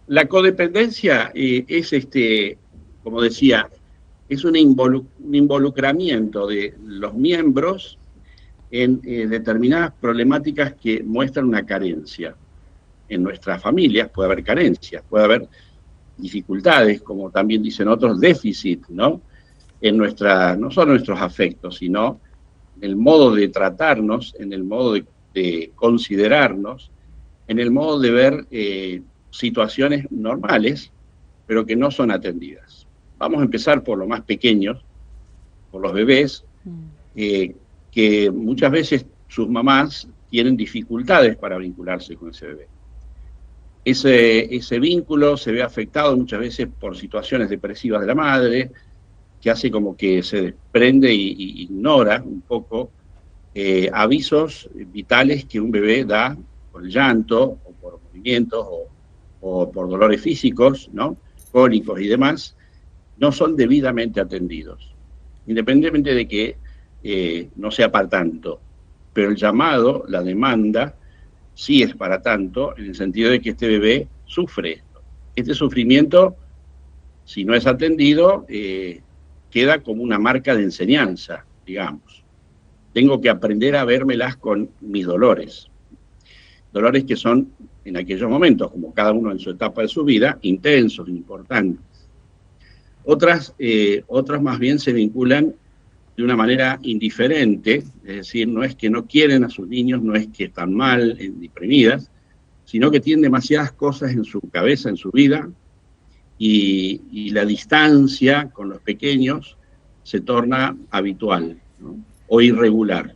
La codependencia es, como decía, es un involucramiento de los miembros en determinadas problemáticas que muestran una carencia. En nuestras familias puede haber carencias, puede haber dificultades, como también dicen otros, déficit, ¿no? No solo en nuestros afectos, sino en el modo de tratarnos, en el modo de considerarnos, en el modo de ver situaciones normales, pero que no son atendidas. Vamos a empezar por los más pequeños, por los bebés, que muchas veces sus mamás tienen dificultades para vincularse con ese bebé. Ese vínculo se ve afectado muchas veces por situaciones depresivas de la madre, que hace como que se desprende y ignora un poco avisos vitales que un bebé da por el llanto, o por movimientos, o por dolores físicos, ¿no? Cólicos y demás, no son debidamente atendidos, independientemente de que no sea para tanto. Pero el llamado, la demanda, sí es para tanto, en el sentido de que este bebé sufre esto. Este sufrimiento, si no es atendido, queda como una marca de enseñanza, digamos. Tengo que aprender a vérmelas con mis dolores. Dolores que son, en aquellos momentos, como cada uno en su etapa de su vida, intensos, importantes. Otras más bien se vinculan de una manera indiferente, es decir, no es que no quieren a sus niños, no es que están mal, deprimidas, sino que tienen demasiadas cosas en su cabeza, en su vida, y la distancia con los pequeños se torna habitual, ¿no? O irregular.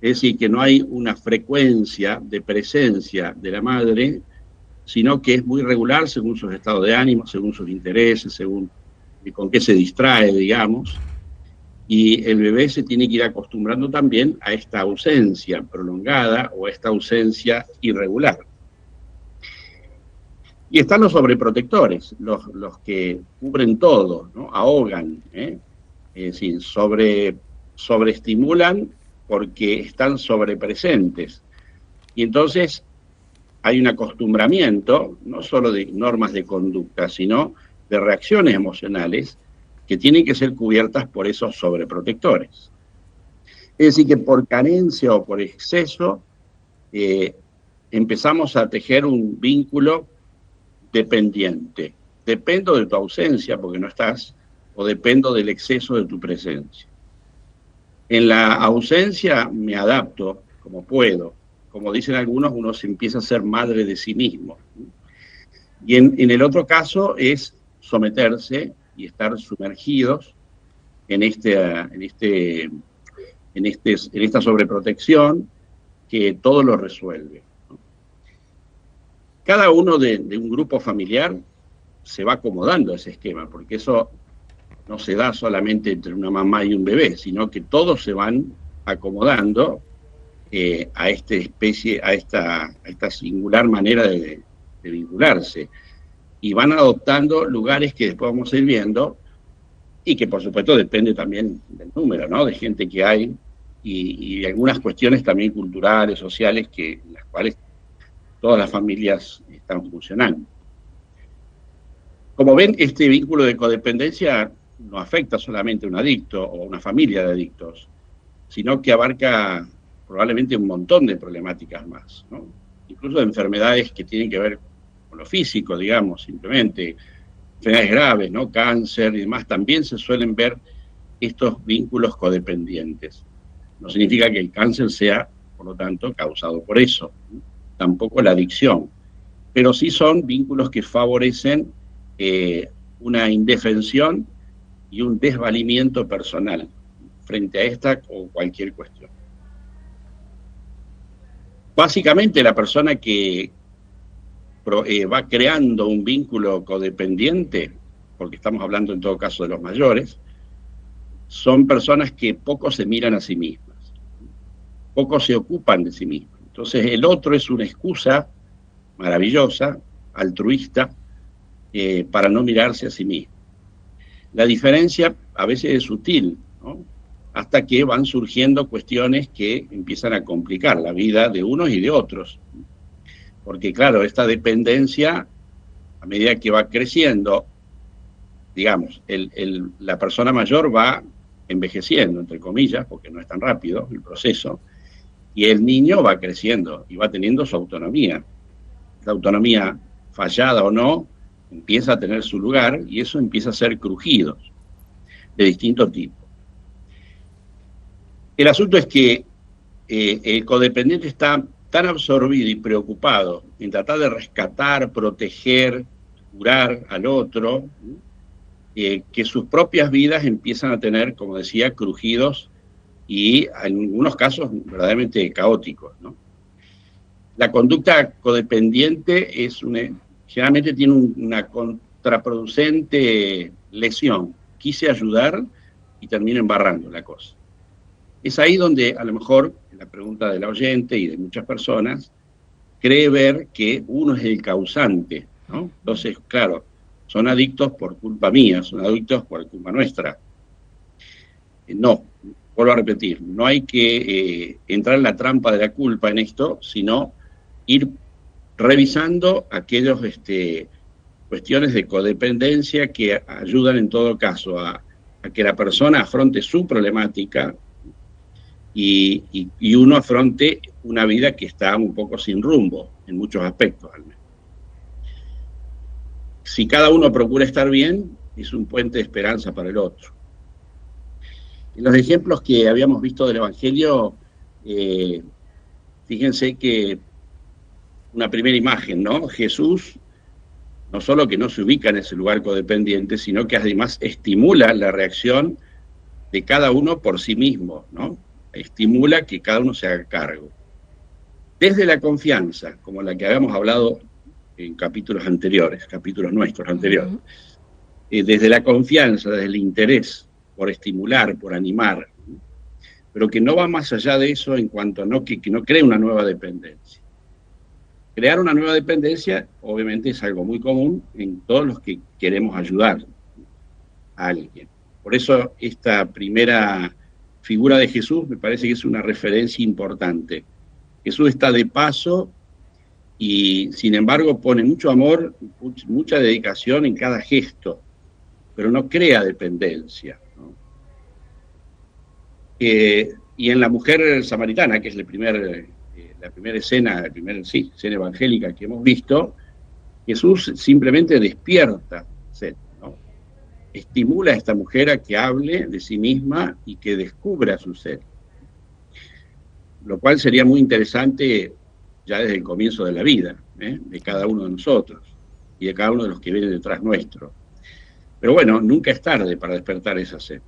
Es decir, que no hay una frecuencia de presencia de la madre, sino que es muy regular según sus estados de ánimo, según sus intereses, según con qué se distrae, digamos. Y el bebé se tiene que ir acostumbrando también a esta ausencia prolongada o a esta ausencia irregular. Y están los sobreprotectores, los que cubren todo, ¿no? Ahogan, es decir, sobreestimulan porque están sobrepresentes. Y entonces hay un acostumbramiento, no solo de normas de conducta, sino de reacciones emocionales que tienen que ser cubiertas por esos sobreprotectores. Es decir, que por carencia o por exceso empezamos a tejer un vínculo dependiente. Dependo de tu ausencia porque no estás, o dependo del exceso de tu presencia. En la ausencia me adapto como puedo. Como dicen algunos, uno se empieza a ser madre de sí mismo. Y en el otro caso es someterse y estar sumergidos en esta sobreprotección que todo lo resuelve. Cada uno de un grupo familiar se va acomodando a ese esquema, porque eso no se da solamente entre una mamá y un bebé, sino que todos se van acomodando a esta singular manera de vincularse. Y van adoptando lugares que después vamos a ir viendo, y que por supuesto depende también del número, ¿no? De gente que hay, y de algunas cuestiones también culturales, sociales, en las cuales todas las familias están funcionando. Como ven, este vínculo de codependencia no afecta solamente a un adicto o a una familia de adictos, sino que abarca probablemente un montón de problemáticas más, ¿no? Incluso de enfermedades que tienen que ver con lo físico, digamos, simplemente enfermedades graves, ¿no? Cáncer y demás, también se suelen ver estos vínculos codependientes. No significa que el cáncer sea, por lo tanto, causado por eso, ¿no? Tampoco la adicción, pero sí son vínculos que favorecen una indefensión y un desvalimiento personal frente a esta o cualquier cuestión. Básicamente, la persona que va creando un vínculo codependiente, porque estamos hablando en todo caso de los mayores, son personas que poco se miran a sí mismas, poco se ocupan de sí mismas. Entonces el otro es una excusa maravillosa, altruista, para no mirarse a sí mismo. La diferencia a veces es sutil, ¿no? Hasta que van surgiendo cuestiones que empiezan a complicar la vida de unos y de otros. Porque claro, esta dependencia a medida que va creciendo, digamos, la persona mayor va envejeciendo, entre comillas, porque no es tan rápido el proceso, y el niño va creciendo y va teniendo su autonomía. La autonomía, fallada o no, empieza a tener su lugar y eso empieza a ser crujidos de distinto tipo. El asunto es que el codependiente está tan absorbido y preocupado en tratar de rescatar, proteger, curar al otro, que sus propias vidas empiezan a tener, como decía, crujidos y en algunos casos verdaderamente caóticos, ¿no? La conducta codependiente generalmente tiene una contraproducente lesión. Quise ayudar y termino embarrando la cosa. Es ahí donde a lo mejor, en la pregunta del oyente y de muchas personas, cree ver que uno es el causante, ¿no? Entonces, claro, son adictos por culpa mía, son adictos por culpa nuestra. No, vuelvo a repetir, no hay que entrar en la trampa de la culpa en esto, sino ir revisando aquellas cuestiones de codependencia que ayudan en todo caso a que la persona afronte su problemática y uno afronte una vida que está un poco sin rumbo, en muchos aspectos al menos. Si cada uno procura estar bien, es un puente de esperanza para el otro. En los ejemplos que habíamos visto del Evangelio, fíjense que una primera imagen, ¿no? Jesús no solo que no se ubica en ese lugar codependiente, sino que además estimula la reacción de cada uno por sí mismo, ¿no? Estimula que cada uno se haga cargo. Desde la confianza, como la que habíamos hablado en capítulos anteriores, capítulos nuestros anteriores, desde la confianza, desde el interés por estimular, por animar, pero que no va más allá de eso en cuanto a que no cree una nueva dependencia. Crear una nueva dependencia, obviamente, es algo muy común en todos los que queremos ayudar a alguien. Por eso, esta primera figura de Jesús me parece que es una referencia importante. Jesús está de paso y, sin embargo, pone mucho amor, mucha dedicación en cada gesto, pero no crea dependencia, ¿no? Y en la mujer samaritana, que es la primera escena, escena evangélica que hemos visto, Jesús simplemente despierta sed, ¿no? Estimula a esta mujer a que hable de sí misma y que descubra su sed. Lo cual sería muy interesante ya desde el comienzo de la vida, de cada uno de nosotros y de cada uno de los que vienen detrás nuestro. Pero bueno, nunca es tarde para despertar esa sed.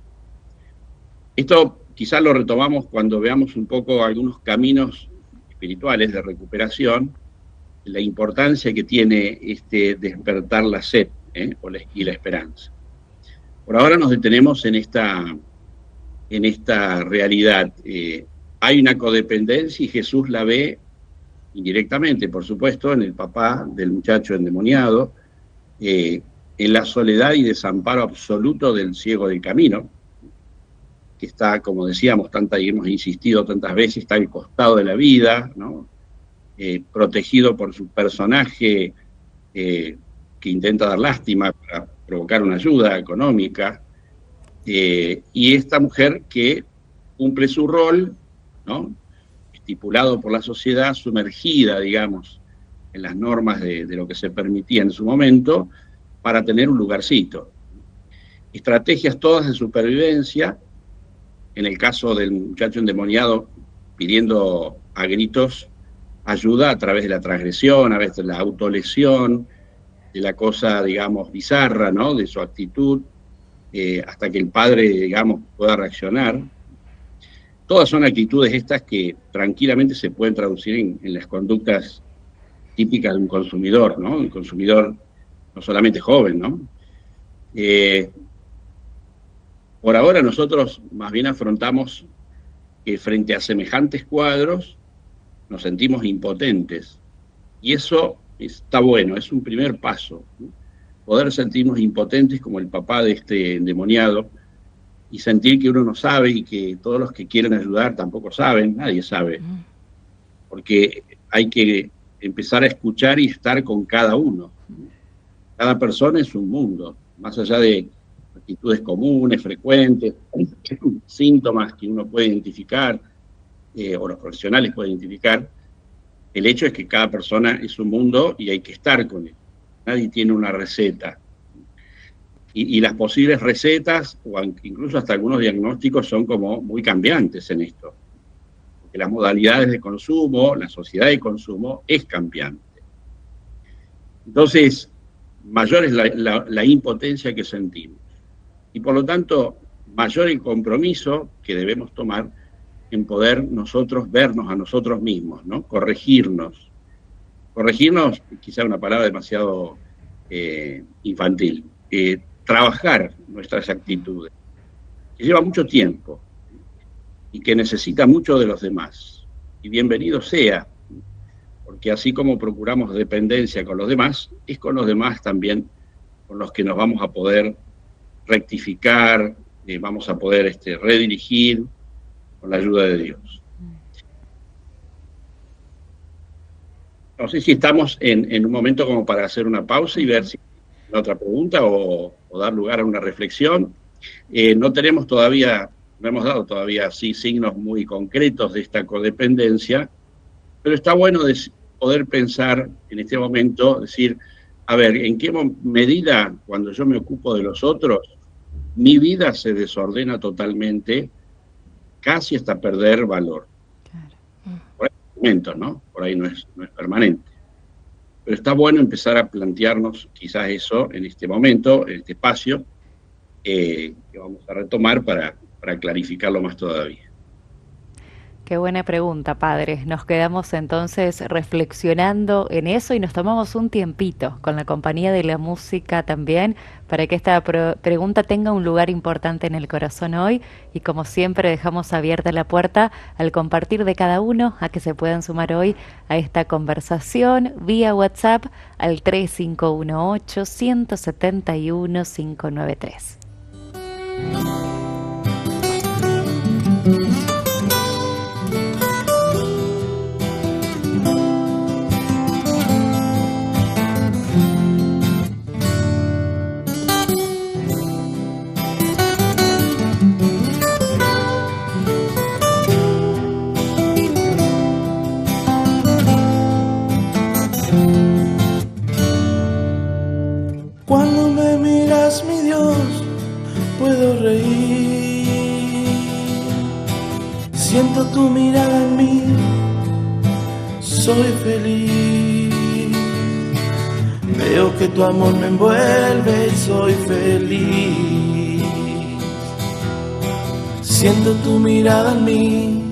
Esto quizás lo retomamos cuando veamos un poco algunos caminos espirituales de recuperación, la importancia que tiene despertar la sed y la esperanza. Por ahora nos detenemos en esta realidad. Hay una codependencia y Jesús la ve indirectamente, por supuesto, en el papá del muchacho endemoniado, en la soledad y desamparo absoluto del ciego del camino, que está, como decíamos, y hemos insistido tantas veces, está al costado de la vida, ¿no? Protegido por su personaje que intenta dar lástima para provocar una ayuda económica, y esta mujer que cumple su rol, ¿no? Estipulado por la sociedad, sumergida, digamos, en las normas de lo que se permitía en su momento, para tener un lugarcito. Estrategias todas de supervivencia. En el caso del muchacho endemoniado, pidiendo a gritos ayuda a través de la transgresión, a veces de la autolesión, de la cosa, digamos, bizarra, ¿no? De su actitud, hasta que el padre, digamos, pueda reaccionar. Todas son actitudes estas que tranquilamente se pueden traducir en las conductas típicas de un consumidor, ¿no? Un consumidor no solamente joven, ¿no? Por ahora nosotros más bien afrontamos que frente a semejantes cuadros nos sentimos impotentes. Y eso está bueno, es un primer paso, ¿no? Poder sentirnos impotentes como el papá de este endemoniado y sentir que uno no sabe y que todos los que quieren ayudar tampoco saben, nadie sabe. Porque hay que empezar a escuchar y estar con cada uno. Cada persona es un mundo, más allá de actitudes comunes, frecuentes, síntomas que uno puede identificar, o los profesionales pueden identificar. El hecho es que cada persona es un mundo y hay que estar con él. Nadie tiene una receta. Y las posibles recetas, o incluso hasta algunos diagnósticos, son como muy cambiantes en esto. Porque las modalidades de consumo, la sociedad de consumo es cambiante. Entonces, mayor es la impotencia que sentimos. Y por lo tanto, mayor el compromiso que debemos tomar en poder nosotros vernos a nosotros mismos, ¿no? Corregirnos. Corregirnos, quizá una palabra demasiado infantil. Trabajar nuestras actitudes, que lleva mucho tiempo y que necesita mucho de los demás. Y bienvenido sea, porque así como procuramos dependencia con los demás, es con los demás también con los que nos vamos a poder rectificar, vamos a poder redirigir con la ayuda de Dios. No sé si estamos en un momento como para hacer una pausa y ver si hay otra pregunta o dar lugar a una reflexión. No hemos dado todavía así signos muy concretos de esta codependencia, pero está bueno poder pensar en este momento, decir, a ver, ¿en qué medida cuando yo me ocupo de los otros, mi vida se desordena totalmente, casi hasta perder valor? Claro. Por ahí hay momentos, ¿no? Por ahí no es permanente. Pero está bueno empezar a plantearnos quizás eso en este momento, en este espacio, que vamos a retomar para clarificarlo más todavía. Qué buena pregunta, padre. Nos quedamos entonces reflexionando en eso y nos tomamos un tiempito con la compañía de la música también para que esta pregunta tenga un lugar importante en el corazón hoy y como siempre dejamos abierta la puerta al compartir de cada uno a que se puedan sumar hoy a esta conversación vía WhatsApp al 3518-171-593. Cuando me miras, mi Dios, puedo reír. Siento tu mirada en mí, soy feliz. Veo que tu amor me envuelve y soy feliz. Siento tu mirada en mí,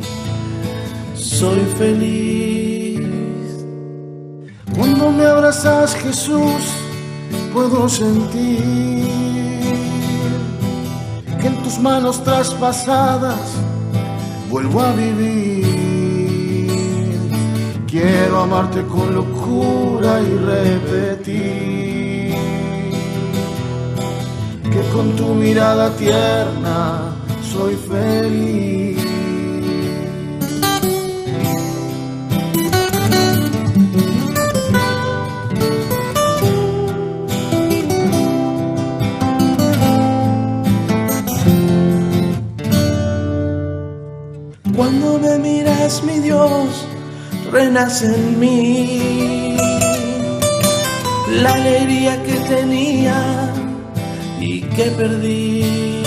soy feliz. Cuando me abrazas, Jesús, puedo sentir que en tus manos traspasadas vuelvo a vivir. Quiero amarte con locura y repetir que con tu mirada tierna soy feliz. Cuando me miras, mi Dios, renace en mí la alegría que tenía y que perdí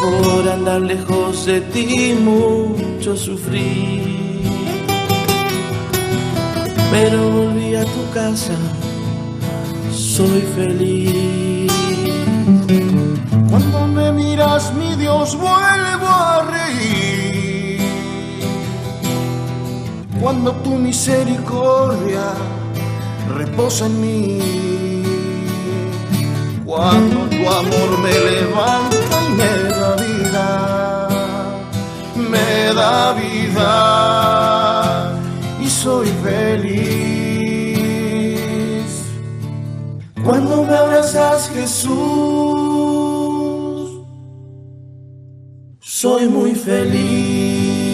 por andar lejos de ti. Mucho sufrí, pero volví a tu casa, soy feliz. Cuando me miras, mi Dios, vuelvo a reír. Cuando tu misericordia reposa en mí. Cuando tu amor me levanta y me da vida, y soy feliz. Cuando me abrazas, Jesús, soy muy feliz.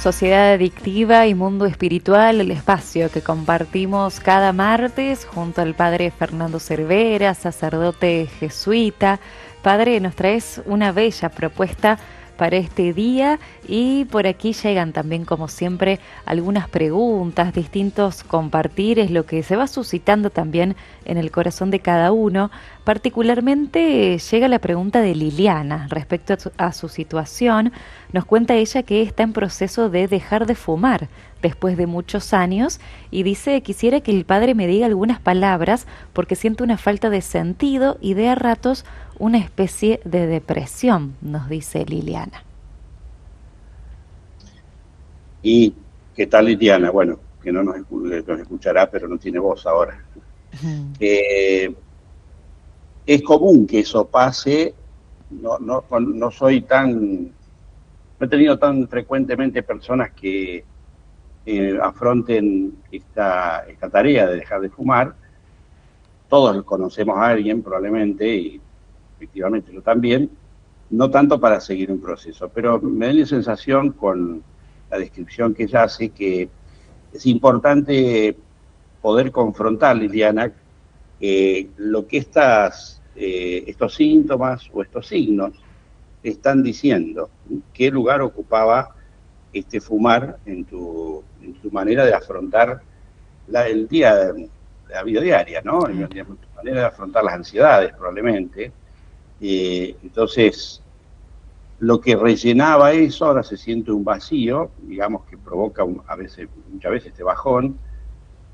Sociedad Adictiva y Mundo Espiritual, el espacio que compartimos cada martes junto al padre Fernando Cervera, sacerdote jesuita. Padre, nos traes una bella propuesta para este día y por aquí llegan también, como siempre, algunas preguntas, distintos compartires, lo que se va suscitando también en el corazón de cada uno. Particularmente llega la pregunta de Liliana respecto a su situación. Nos cuenta ella que está en proceso de dejar de fumar después de muchos años y dice: quisiera que el padre me diga algunas palabras porque siento una falta de sentido y de a ratos una especie de depresión, nos dice Liliana. ¿Y qué tal, Liliana? Bueno, que no nos escuchará, pero no tiene voz ahora. Es común que eso pase. No soy tan... No he tenido tan frecuentemente personas que afronten esta tarea de dejar de fumar. Todos conocemos a alguien probablemente, y efectivamente yo también, no tanto para seguir un proceso, pero me da la sensación con la descripción que ella hace que es importante poder confrontar, Liliana, lo que estos síntomas o estos signos están diciendo. ¿Qué lugar ocupaba este fumar en tu manera de afrontar la vida diaria, ¿no? En tu manera de afrontar las ansiedades, probablemente. Entonces, lo que rellenaba eso ahora se siente un vacío, digamos, que provoca muchas veces este bajón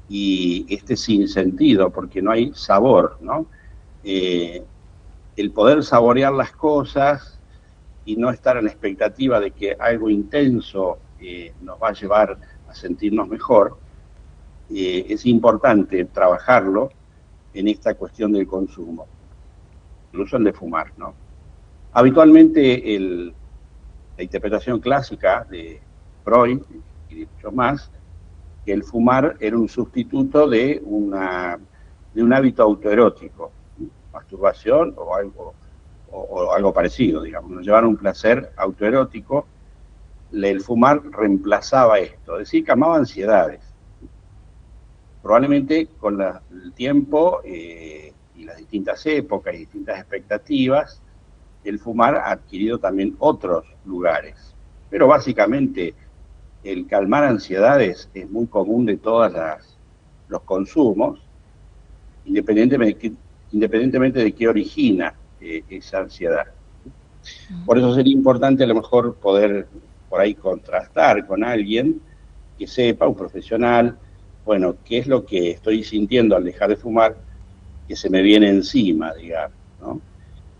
y este sinsentido, porque no hay sabor, ¿no? El poder saborear las cosas y no estar en la expectativa de que algo intenso nos va a llevar a sentirnos mejor, es importante trabajarlo en esta cuestión del consumo, incluso el de fumar, ¿no? Habitualmente la interpretación clásica de Freud y de muchos más, que el fumar era un sustituto de un hábito autoerótico, masturbación o algo parecido, digamos, nos llevaron un placer autoerótico. El fumar reemplazaba esto, es decir, calmaba ansiedades. Probablemente con el tiempo y las distintas épocas y distintas expectativas, el fumar ha adquirido también otros lugares. Pero básicamente el calmar ansiedades es muy común de todos los consumos, independientemente de qué origina esa ansiedad. Por eso sería importante a lo mejor poder por ahí contrastar con alguien que sepa, un profesional, bueno, qué es lo que estoy sintiendo al dejar de fumar que se me viene encima, digamos, ¿no?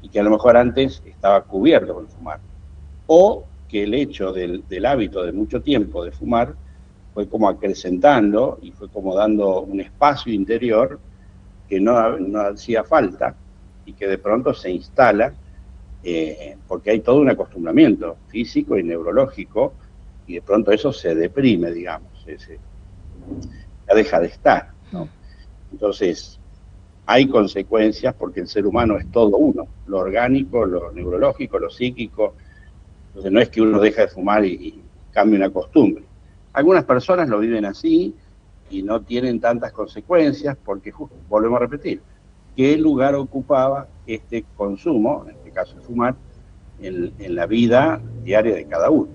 Y que a lo mejor antes estaba cubierto con fumar. O que el hecho del hábito de mucho tiempo de fumar fue como acrecentando y fue como dando un espacio interior que no hacía falta y que de pronto se instala porque hay todo un acostumbramiento físico y neurológico y de pronto eso se deprime, digamos, ya deja de estar, ¿no? Entonces, hay consecuencias porque el ser humano es todo uno, lo orgánico, lo neurológico, lo psíquico. Entonces no es que uno deja de fumar y cambie una costumbre. Algunas personas lo viven así y no tienen tantas consecuencias porque, volvemos a repetir, ¿qué lugar ocupaba este consumo, en este caso de fumar, en la vida diaria de cada uno?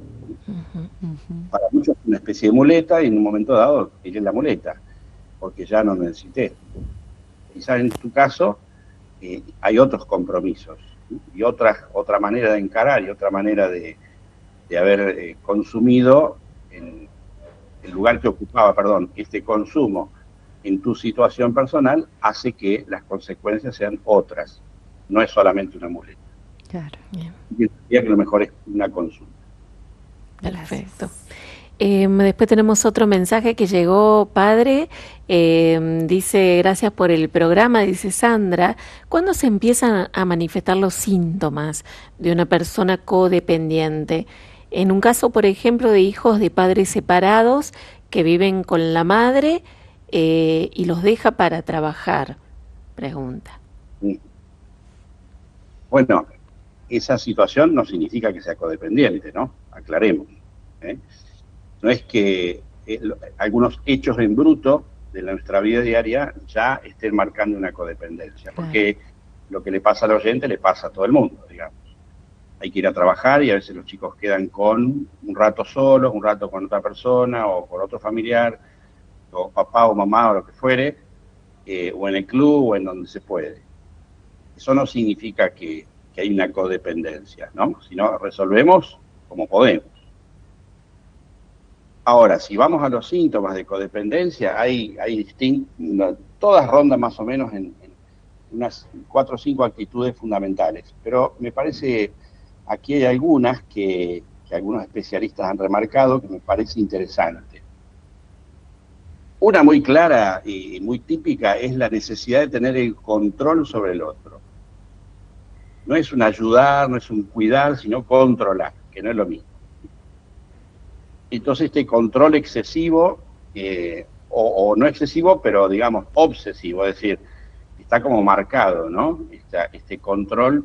Para muchos es una especie de muleta y en un momento dado es la muleta, porque ya no necesité. Quizás en tu caso hay otros compromisos y otra manera de encarar y otra manera de haber consumido en el lugar que ocupaba, este consumo en tu situación personal hace que las consecuencias sean otras. No es solamente una muleta. Claro. Yo diría que lo mejor es una consulta. Perfecto. Después tenemos otro mensaje que llegó, padre. Dice: gracias por el programa, dice Sandra. ¿Cuándo se empiezan a manifestar los síntomas de una persona codependiente? En un caso, por ejemplo, de hijos de padres separados que viven con la madre y los deja para trabajar, pregunta. Bueno, esa situación no significa que sea codependiente, ¿no? Aclaremos. No es que algunos hechos en bruto de nuestra vida diaria ya estén marcando una codependencia, porque lo que le pasa al oyente le pasa a todo el mundo, digamos. Hay que ir a trabajar y a veces los chicos quedan con un rato solos, un rato con otra persona o con otro familiar, o papá o mamá o lo que fuere, o en el club o en donde se puede. Eso no significa que hay una codependencia, ¿no? Sino resolvemos como podemos. Ahora, si vamos a los síntomas de codependencia, hay todas rondan más o menos en unas 4 o 5 actitudes fundamentales, pero me parece, aquí hay algunas que algunos especialistas han remarcado que me parece interesante. Una muy clara y muy típica es la necesidad de tener el control sobre el otro. No es un ayudar, no es un cuidar, sino controlar, que no es lo mismo. Entonces este control excesivo, o no excesivo, pero digamos obsesivo, es decir, está como marcado, ¿no? Este control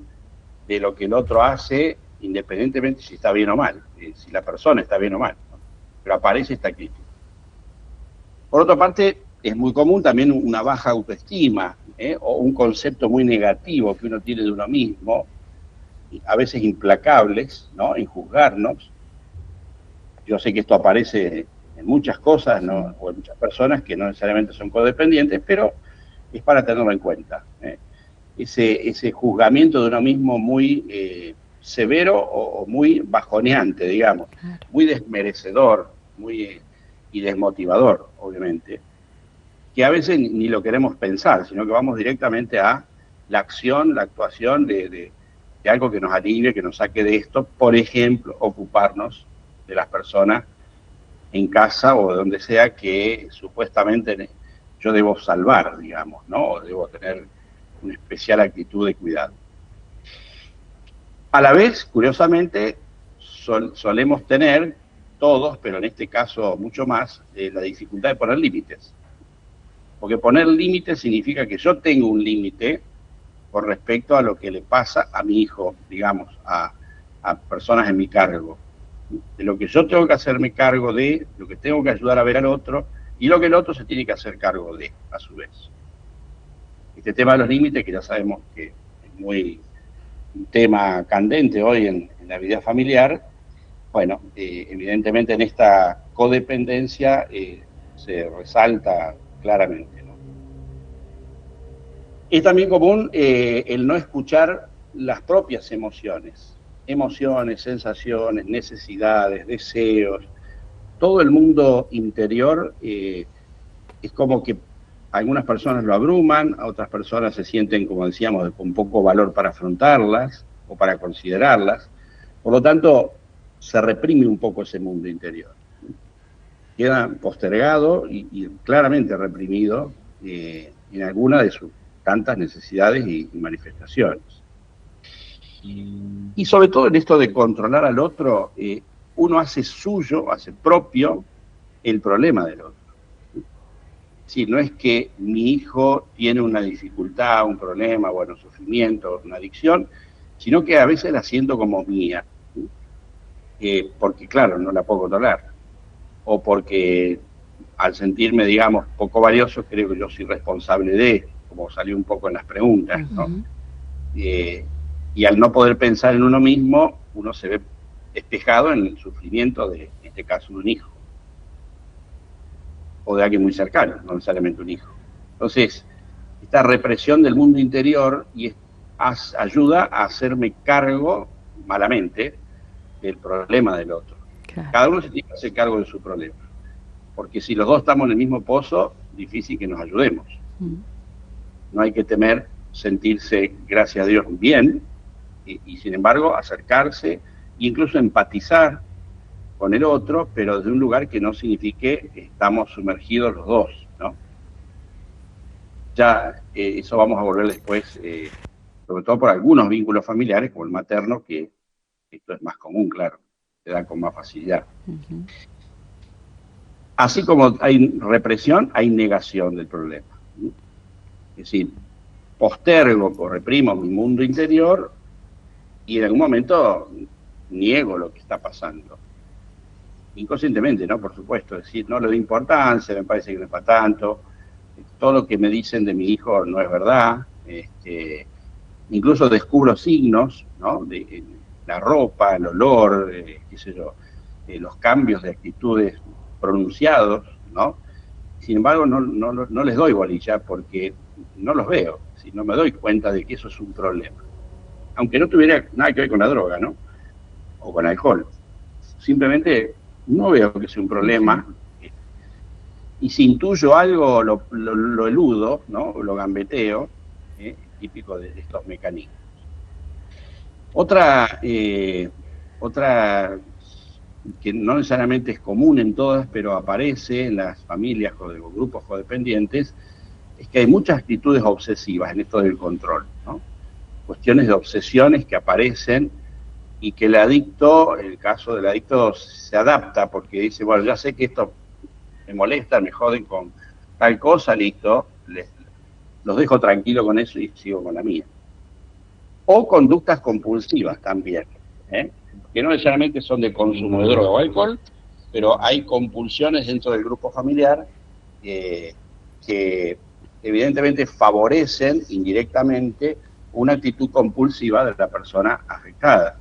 de lo que el otro hace, independientemente si está bien o mal, si la persona está bien o mal, ¿no? Pero aparece esta actitud. Por otra parte, es muy común también una baja autoestima, o un concepto muy negativo que uno tiene de uno mismo, a veces implacables, ¿no? En juzgarnos. Yo sé que esto aparece en muchas cosas, ¿no? O en muchas personas que no necesariamente son codependientes, pero es para tenerlo en cuenta. Ese juzgamiento de uno mismo muy severo o muy bajoneante, digamos, muy desmerecedor, y desmotivador, obviamente, que a veces ni lo queremos pensar, sino que vamos directamente a la acción, la actuación de algo que nos alivie, que nos saque de esto, por ejemplo, ocuparnos de las personas en casa o de donde sea que supuestamente yo debo salvar, digamos, ¿no? O debo tener una especial actitud de cuidado. A la vez, curiosamente, solemos tener todos, pero en este caso mucho más, la dificultad de poner límites. Porque poner límites significa que yo tengo un límite con respecto a lo que le pasa a mi hijo, digamos, a personas en mi cargo. De lo que yo tengo que hacerme cargo de, lo que tengo que ayudar a ver al otro, y lo que el otro se tiene que hacer cargo de, a su vez. Este tema de los límites, que ya sabemos que es un tema candente hoy en la vida familiar, bueno, evidentemente en esta codependencia se resalta claramente, ¿no? Es también común el no escuchar las propias emociones, sensaciones, necesidades, deseos. Todo el mundo interior es como que algunas personas lo abruman, a otras personas se sienten, como decíamos, con poco valor para afrontarlas o para considerarlas. Por lo tanto, se reprime un poco ese mundo interior. Queda postergado y claramente reprimido en alguna de sus tantas necesidades y manifestaciones. Y sobre todo en esto de controlar al otro, uno hace suyo, hace propio el problema del otro. Sí, no es que mi hijo tiene una dificultad, un problema, bueno, sufrimiento, una adicción, sino que a veces la siento como mía, porque claro, no la puedo controlar, o porque al sentirme, digamos, poco valioso, creo que yo soy responsable de, como salió un poco en las preguntas, ¿no? Y al no poder pensar en uno mismo, uno se ve despejado en el sufrimiento de, en este caso, de un hijo, o de alguien muy cercano, no necesariamente un hijo. Entonces, esta represión del mundo interior ayuda a hacerme cargo, malamente, del problema del otro. Claro. Cada uno se tiene que hacer cargo de su problema, porque si los dos estamos en el mismo pozo, difícil que nos ayudemos. No hay que temer sentirse, gracias a Dios, bien, y sin embargo acercarse e incluso empatizar con el otro, pero desde un lugar que no signifique que estamos sumergidos los dos, ¿no? Ya eso vamos a volver después, sobre todo por algunos vínculos familiares, como el materno, que esto es más común, claro, se da con más facilidad. Así como hay represión, hay negación del problema. Es decir, postergo o reprimo mi mundo interior y en algún momento niego lo que está pasando. inconscientemente, ¿no? Por supuesto, es decir, no le doy importancia, me parece que no es para tanto, todo lo que me dicen de mi hijo no es verdad, incluso descubro signos, ¿no? De la ropa, el olor, qué sé yo, los cambios de actitudes pronunciados, ¿no? Sin embargo, no les doy bolilla porque no los veo, si no me doy cuenta de que eso es un problema. Aunque no tuviera nada que ver con la droga, ¿no? O con alcohol. Simplemente no veo que sea un problema. Y si intuyo algo, lo eludo, ¿no? Lo gambeteo, típico de estos mecanismos. Otra que no necesariamente es común en todas, pero aparece en las familias o grupos codependientes, es que hay muchas actitudes obsesivas en esto del control, ¿no? Cuestiones de obsesiones que aparecen y que el adicto, el caso del adicto, se adapta porque dice, bueno, ya sé que esto me molesta, me joden con tal cosa, listo, los dejo tranquilo con eso y sigo con la mía. O conductas compulsivas también, que no necesariamente son de consumo de droga o alcohol, pero hay compulsiones dentro del grupo familiar que evidentemente favorecen indirectamente una actitud compulsiva de la persona afectada.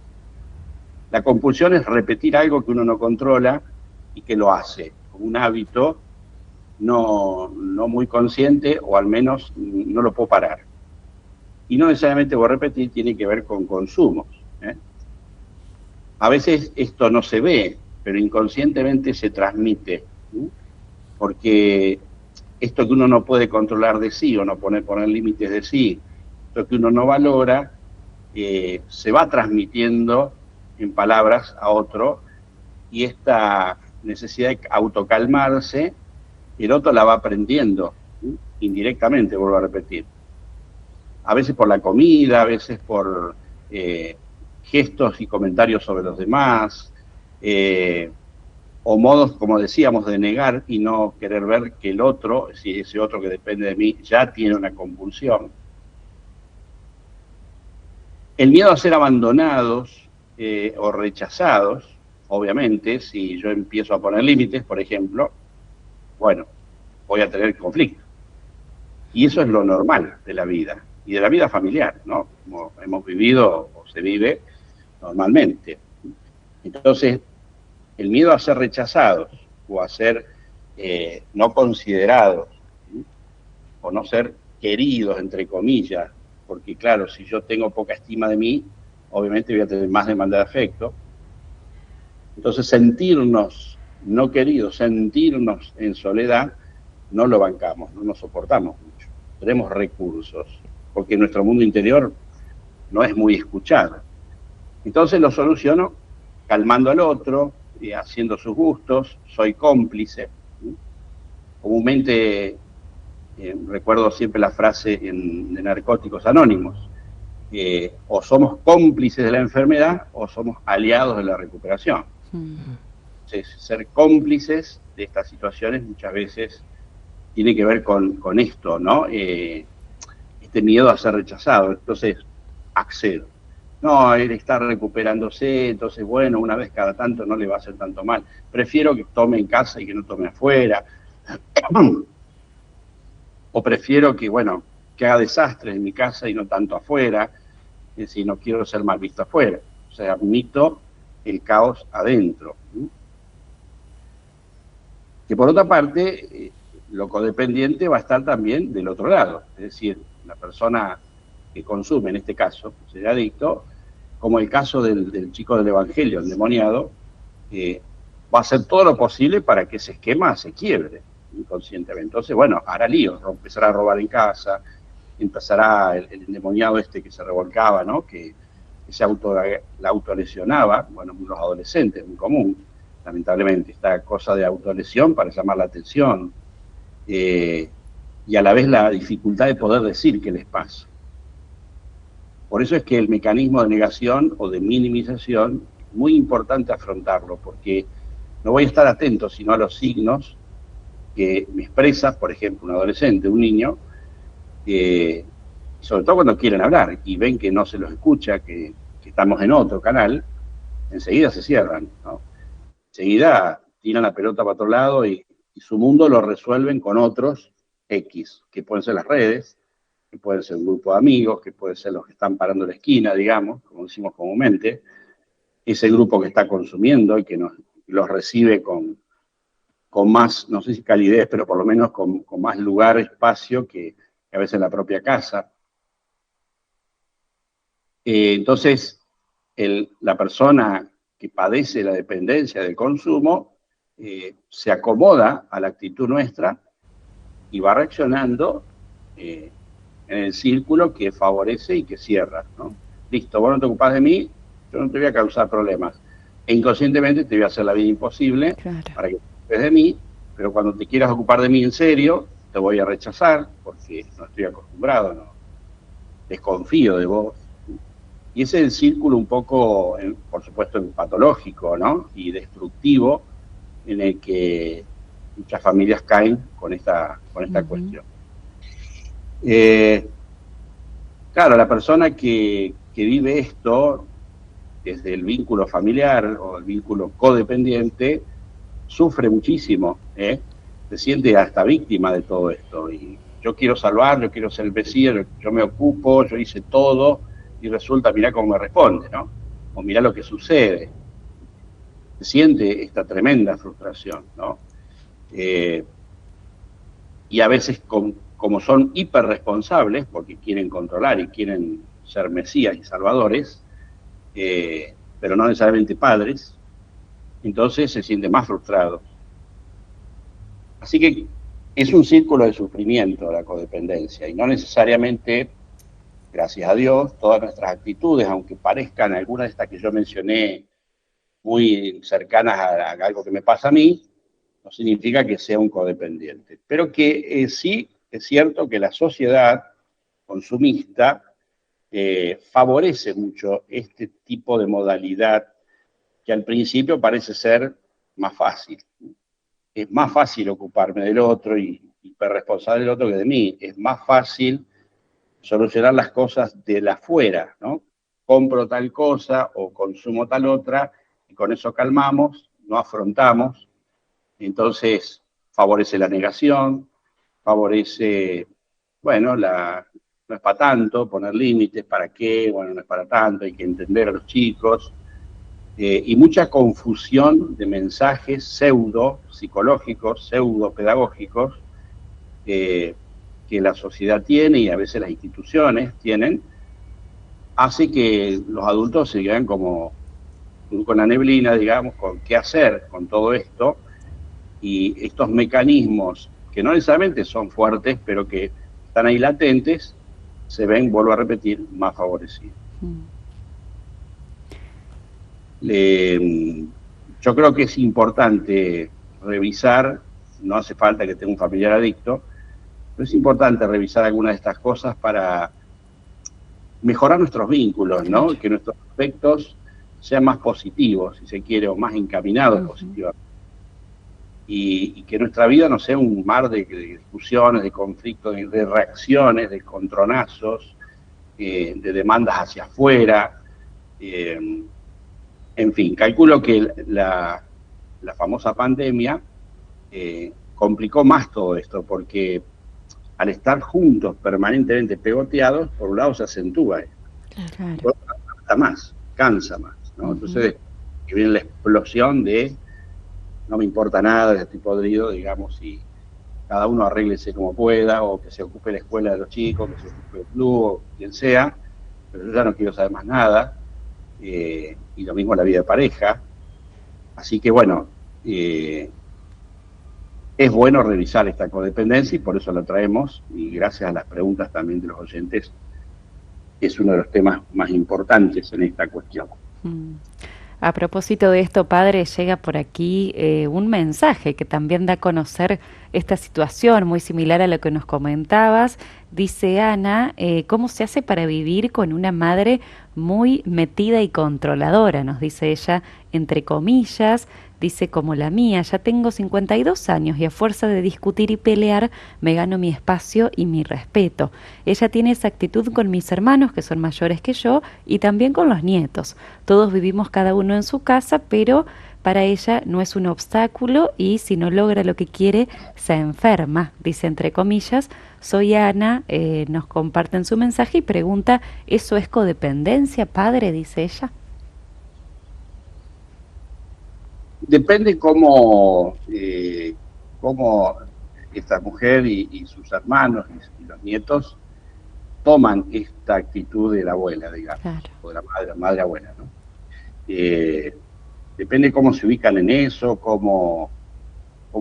La compulsión es repetir algo que uno no controla y que lo hace como un hábito no muy consciente, o al menos no lo puedo parar. Y no necesariamente, voy a repetir, tiene que ver con consumos. A veces esto no se ve, pero inconscientemente se transmite, porque esto que uno no puede controlar de sí, o no poner límites de sí, esto que uno no valora, se va transmitiendo en palabras a otro, y esta necesidad de autocalmarse, el otro la va aprendiendo, indirectamente, vuelvo a repetir. A veces por la comida, a veces por gestos y comentarios sobre los demás, o modos, como decíamos, de negar y no querer ver que el otro, si ese otro que depende de mí, ya tiene una compulsión. El miedo a ser abandonados o rechazados, obviamente, si yo empiezo a poner límites, por ejemplo, bueno, voy a tener conflicto. Y eso es lo normal de la vida, y de la vida familiar, ¿no? Como hemos vivido o se vive normalmente. Entonces, el miedo a ser rechazados o a ser no considerados, ¿sí? O no ser queridos, entre comillas, porque claro, si yo tengo poca estima de mí, obviamente voy a tener más demanda de afecto. Entonces, sentirnos no queridos, sentirnos en soledad, no lo bancamos, no nos soportamos mucho. Tenemos recursos, porque nuestro mundo interior no es muy escuchado. Entonces lo soluciono calmando al otro, haciendo sus gustos, soy cómplice. Comúnmente recuerdo siempre la frase de Narcóticos Anónimos, o somos cómplices de la enfermedad o somos aliados de la recuperación. Entonces, ser cómplices de estas situaciones muchas veces tiene que ver con esto, ¿no? Este miedo a ser rechazado. Entonces, accedo. No, él está recuperándose, entonces, bueno, una vez cada tanto no le va a hacer tanto mal. Prefiero que tome en casa y que no tome afuera. O prefiero que, bueno, que haga desastres en mi casa y no tanto afuera. Es decir, no quiero ser mal visto afuera. O sea, admito el caos adentro. Que por otra parte, lo codependiente va a estar también del otro lado. Es decir, la persona que consume, en este caso, sería adicto, como el caso del chico del Evangelio, endemoniado, va a hacer todo lo posible para que ese esquema se quiebre inconscientemente. Entonces, bueno, hará líos, empezará a robar en casa, empezará el endemoniado este que se revolcaba, ¿no? Que la autolesionaba, bueno, los adolescentes, muy común, lamentablemente, esta cosa de autolesión para llamar la atención, y a la vez la dificultad de poder decir qué les pasa. Por eso es que el mecanismo de negación o de minimización es muy importante afrontarlo, porque no voy a estar atento sino a los signos que me expresa, por ejemplo, un adolescente, un niño, sobre todo cuando quieren hablar y ven que no se los escucha, que estamos en otro canal, enseguida se cierran, ¿no? Enseguida tiran la pelota para otro lado y su mundo lo resuelven con otros X, que pueden ser las redes, que pueden ser un grupo de amigos, que pueden ser los que están parando la esquina, digamos, como decimos comúnmente, ese grupo que está consumiendo y que los recibe con más, no sé si calidez, pero por lo menos con más lugar, espacio que a veces la propia casa. Entonces, la persona que padece la dependencia del consumo se acomoda a la actitud nuestra y va reaccionando en el círculo que favorece y que cierra, ¿no? Listo, vos no te ocupás de mí, yo no te voy a causar problemas. E inconscientemente te voy a hacer la vida imposible para que te ocupes de mí, pero cuando te quieras ocupar de mí en serio, te voy a rechazar porque no estoy acostumbrado, no desconfío de vos. Y ese es el círculo un poco, por supuesto, patológico, ¿no? Y destructivo en el que muchas familias caen con esta cuestión. Claro, la persona que vive esto desde el vínculo familiar o el vínculo codependiente sufre muchísimo, se siente hasta víctima de todo esto. Y yo quiero salvar, yo quiero ser el Mesías, yo me ocupo, yo hice todo, y resulta, mirá cómo me responde, ¿no? O mirá lo que sucede. Se siente esta tremenda frustración, ¿no? Y a veces, como son hiperresponsables, porque quieren controlar y quieren ser mesías y salvadores, pero no necesariamente padres, entonces se siente más frustrado. Así que es un círculo de sufrimiento la codependencia, y no necesariamente, gracias a Dios, todas nuestras actitudes, aunque parezcan algunas de estas que yo mencioné muy cercanas a algo que me pasa a mí, no significa que sea un codependiente. Pero que sí es cierto que la sociedad consumista favorece mucho este tipo de modalidad que al principio parece ser más fácil. Es más fácil ocuparme del otro y hiperresponsable del otro que de mí. Es más fácil solucionar las cosas de la afuera, ¿no? Compro tal cosa o consumo tal otra y con eso calmamos, no afrontamos. Entonces favorece la negación, favorece, bueno, no es para tanto, poner límites, ¿para qué? Bueno, no es para tanto, hay que entender a los chicos. Y mucha confusión de mensajes pseudo psicológicos, pseudo pedagógicos, que la sociedad tiene y a veces las instituciones tienen, hace que los adultos se queden como con la neblina, digamos, con qué hacer con todo esto, y estos mecanismos que no necesariamente son fuertes, pero que están ahí latentes, se ven, vuelvo a repetir, más favorecidos. Yo creo que es importante revisar, no hace falta que tenga un familiar adicto, pero es importante revisar algunas de estas cosas para mejorar nuestros vínculos, ¿no? Que nuestros aspectos sean más positivos, si se quiere, o más encaminados positivamente. Y que nuestra vida no sea un mar de discusiones, de conflictos, de reacciones, de contronazos, de demandas hacia afuera. En fin, calculo que la famosa pandemia complicó más todo esto, porque al estar juntos permanentemente pegoteados, por un lado se acentúa esto, por otro lado cansa más, ¿no? Entonces que viene la explosión de no me importa nada, estoy podrido, digamos, y cada uno arréglese como pueda, o que se ocupe la escuela de los chicos, que se ocupe el club, o quien sea, pero yo ya no quiero saber más nada. Y lo mismo la vida de pareja. Así que bueno, es bueno revisar esta codependencia y por eso la traemos, y gracias a las preguntas también de los oyentes, es uno de los temas más importantes en esta cuestión. A propósito de esto, padre, llega por aquí un mensaje que también da a conocer esta situación muy similar a lo que nos comentabas. Dice Ana, ¿cómo se hace para vivir con una madre muy metida y controladora? Nos dice ella, entre comillas, dice como la mía, ya tengo 52 años y a fuerza de discutir y pelear me gano mi espacio y mi respeto. Ella tiene esa actitud con mis hermanos que son mayores que yo y también con los nietos. Todos vivimos cada uno en su casa, pero para ella no es un obstáculo y si no logra lo que quiere, se enferma, dice entre comillas. Soy Ana, nos comparten su mensaje y pregunta, ¿eso es codependencia, padre? Dice ella. Depende cómo esta mujer y sus hermanos y los nietos toman esta actitud de la abuela, digamos, Claro. o de la madre abuela, ¿no? Depende cómo se ubican en eso, cómo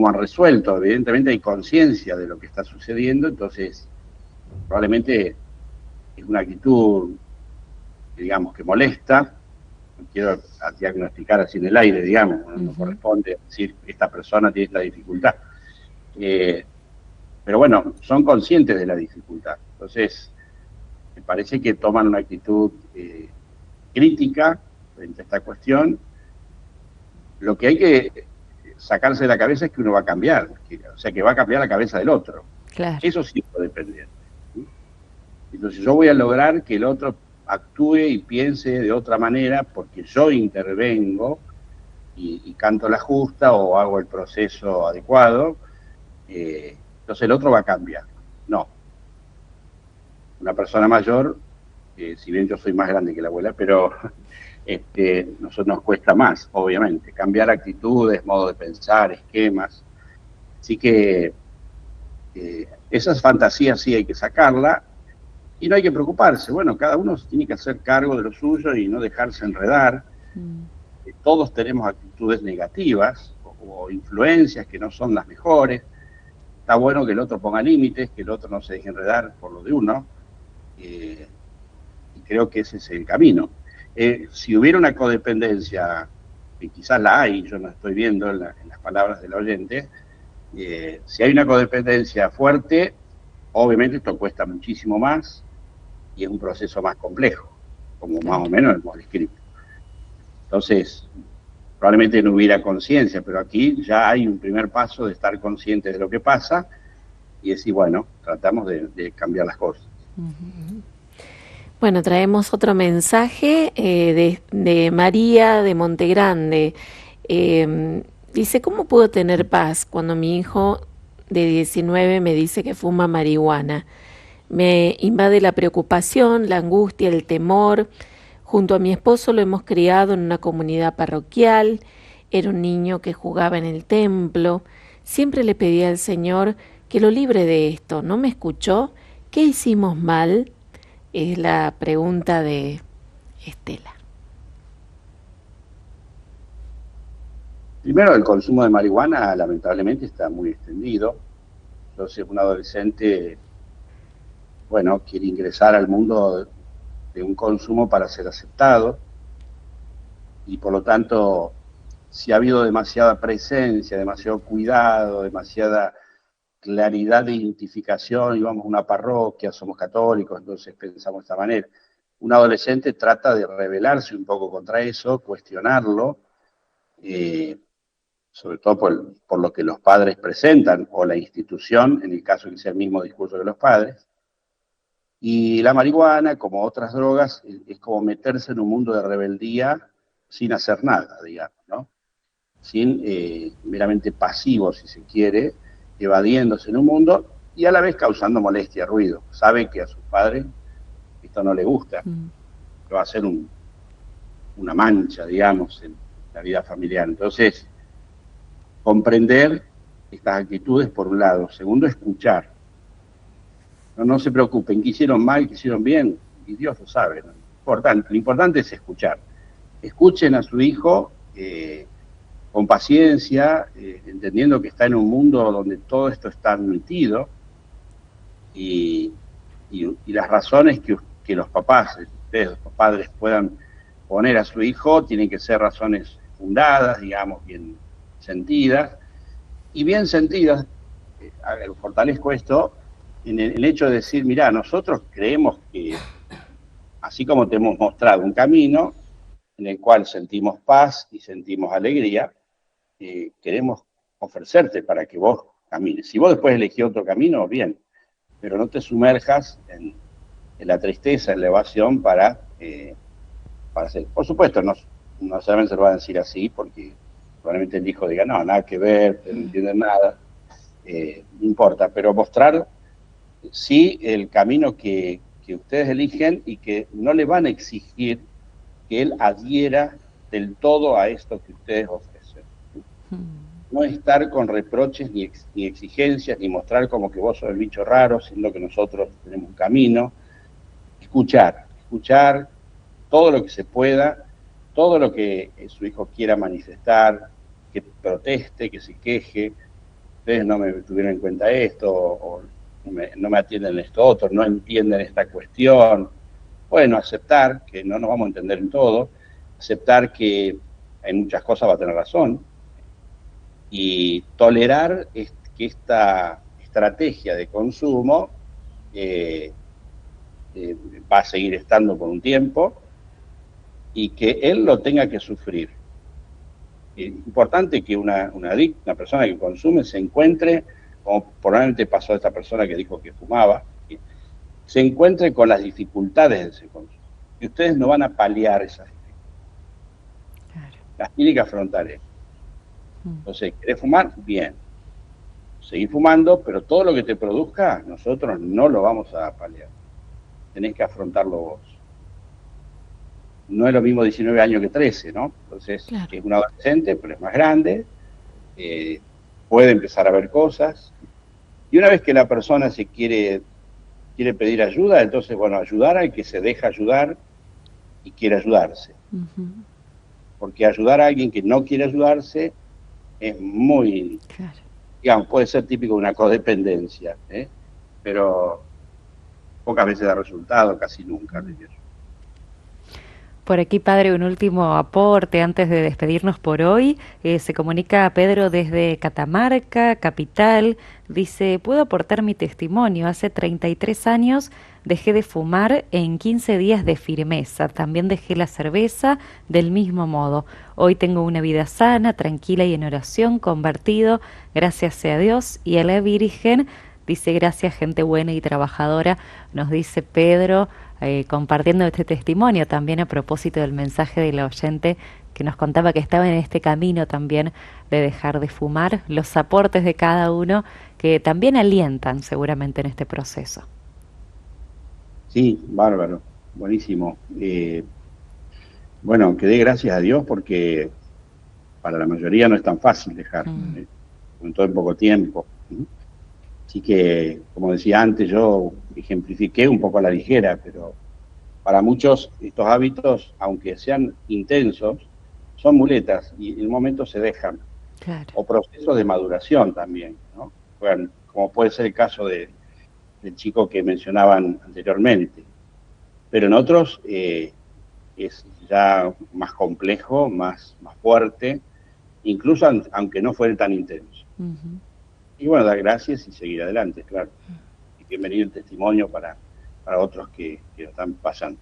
han resuelto. Evidentemente hay conciencia de lo que está sucediendo, entonces probablemente es una actitud, digamos, que molesta. No quiero diagnosticar así en el aire, digamos, no corresponde decir esta persona tiene esta dificultad. Pero bueno, son conscientes de la dificultad. Entonces, me parece que toman una actitud crítica frente a esta cuestión. Lo que hay que sacarse de la cabeza es que uno va a cambiar, o sea, que va a cambiar la cabeza del otro. Claro. Eso sí es codependiente. Entonces yo voy a lograr que el otro actúe y piense de otra manera porque yo intervengo y canto la justa o hago el proceso adecuado, entonces el otro va a cambiar. No. Una persona mayor, si bien yo soy más grande que la abuela, pero nosotros nos cuesta más, obviamente, cambiar actitudes, modo de pensar, esquemas. Así que esas fantasías sí hay que sacarla y no hay que preocuparse. Bueno, cada uno tiene que hacer cargo de lo suyo y no dejarse enredar. Todos tenemos actitudes negativas o influencias que no son las mejores. Está bueno que el otro ponga límites, que el otro no se deje enredar por lo de uno. Y creo que ese es el camino. Si hubiera una codependencia, que quizás la hay, yo no estoy viendo en las palabras del oyente, si hay una codependencia fuerte, obviamente esto cuesta muchísimo más y es un proceso más complejo, como más o menos hemos descrito. Entonces, probablemente no hubiera conciencia, pero aquí ya hay un primer paso de estar consciente de lo que pasa y decir, bueno, tratamos de cambiar las cosas. Bueno, traemos otro mensaje de María de Montegrande. Dice, ¿cómo puedo tener paz cuando mi hijo de 19 me dice que fuma marihuana? Me invade la preocupación, la angustia, el temor. Junto a mi esposo lo hemos criado en una comunidad parroquial. Era un niño que jugaba en el templo. Siempre le pedía al Señor que lo libre de esto. ¿No me escuchó? ¿Qué hicimos mal? Es la pregunta de Estela. Primero, el consumo de marihuana lamentablemente está muy extendido. Entonces, un adolescente, bueno, quiere ingresar al mundo de un consumo para ser aceptado y por lo tanto, si ha habido demasiada presencia, demasiado cuidado, demasiada claridad de identificación, íbamos a una parroquia, somos católicos, entonces pensamos de esta manera. Un adolescente trata de rebelarse un poco contra eso, cuestionarlo, sobre todo por lo que los padres presentan, o la institución, en el caso de que sea el mismo discurso que los padres. Y la marihuana, como otras drogas, es como meterse en un mundo de rebeldía sin hacer nada, digamos, ¿no? Meramente pasivo, si se quiere, evadiéndose en un mundo y a la vez causando molestia, ruido. Sabe que a sus padres esto no le gusta, que va a ser una mancha, digamos, en la vida familiar. Entonces, comprender estas actitudes por un lado. Segundo, escuchar. No se preocupen, qué hicieron mal, qué hicieron bien, y Dios lo sabe. ¿No? Lo importante es escuchar. Escuchen a su hijo con paciencia, entendiendo que está en un mundo donde todo esto está admitido y las razones que los papás, ustedes, los padres, puedan poner a su hijo tienen que ser razones fundadas, digamos, bien sentidas, y bien sentidas, fortalezco esto, en el hecho de decir, mirá, nosotros creemos que, así como te hemos mostrado un camino en el cual sentimos paz y sentimos alegría, queremos ofrecerte para que vos camines. Si vos después elegís otro camino, bien, pero no te sumerjas en la tristeza, en la evasión para hacer. Por supuesto, no solamente se lo van a decir así, porque probablemente el hijo diga, no, nada que ver, no entienden nada, no importa, pero mostrar sí el camino que ustedes eligen y que no le van a exigir que él adhiera del todo a esto que ustedes ofrecen. No estar con reproches ni exigencias, ni mostrar como que vos sos el bicho raro, siendo que nosotros tenemos un camino. Escuchar todo lo que se pueda, todo lo que su hijo quiera manifestar, que proteste, que se queje. Ustedes no me tuvieron en cuenta esto, o no me atienden esto otro, no entienden esta cuestión. Bueno, aceptar que no nos vamos a entender en todo, aceptar que en muchas cosas va a tener razón, y tolerar que esta estrategia de consumo va a seguir estando por un tiempo y que él lo tenga que sufrir. Es importante que una persona que consume se encuentre, como probablemente pasó a esta persona que dijo que fumaba, se encuentre con las dificultades de ese consumo. Y ustedes no van a paliar esas dificultades. Claro. Las tienen que afrontar él. Entonces, ¿querés fumar? Bien. Seguir fumando, pero todo lo que te produzca, nosotros no lo vamos a paliar. Tenés que afrontarlo vos. No es lo mismo 19 años que 13, ¿no? Entonces, claro, es un adolescente, pero es más grande, puede empezar a ver cosas, y una vez que la persona se quiere pedir ayuda, entonces, bueno, ayudar al que se deja ayudar y quiere ayudarse. Porque ayudar a alguien que no quiere ayudarse es muy, claro, digamos, puede ser típico de una codependencia, pero pocas veces da resultado, casi nunca, diría yo. Por aquí, padre, un último aporte antes de despedirnos por hoy. Se comunica a Pedro desde Catamarca, capital. Dice, puedo aportar mi testimonio. Hace 33 años dejé de fumar en 15 días de firmeza. También dejé la cerveza del mismo modo. Hoy tengo una vida sana, tranquila y en oración, convertido, gracias sea a Dios y a la Virgen. Dice, gracias, gente buena y trabajadora, nos dice Pedro, compartiendo este testimonio también a propósito del mensaje de la oyente que nos contaba que estaba en este camino también de dejar de fumar, los aportes de cada uno que también alientan seguramente en este proceso. Sí, bárbaro, buenísimo. Bueno, que dé gracias a Dios porque para la mayoría no es tan fácil dejar, con todo en poco tiempo. Así que, como decía antes, yo ejemplifiqué un poco a la ligera, pero para muchos estos hábitos, aunque sean intensos, son muletas y en un momento se dejan. Claro. O procesos de maduración también, ¿no? Bueno, como puede ser el caso del chico que mencionaban anteriormente. Pero en otros es ya más complejo, más fuerte, incluso aunque no fuera tan intenso. Y bueno, dar gracias y seguir adelante, claro. Y bienvenido el testimonio para otros que lo están pasando.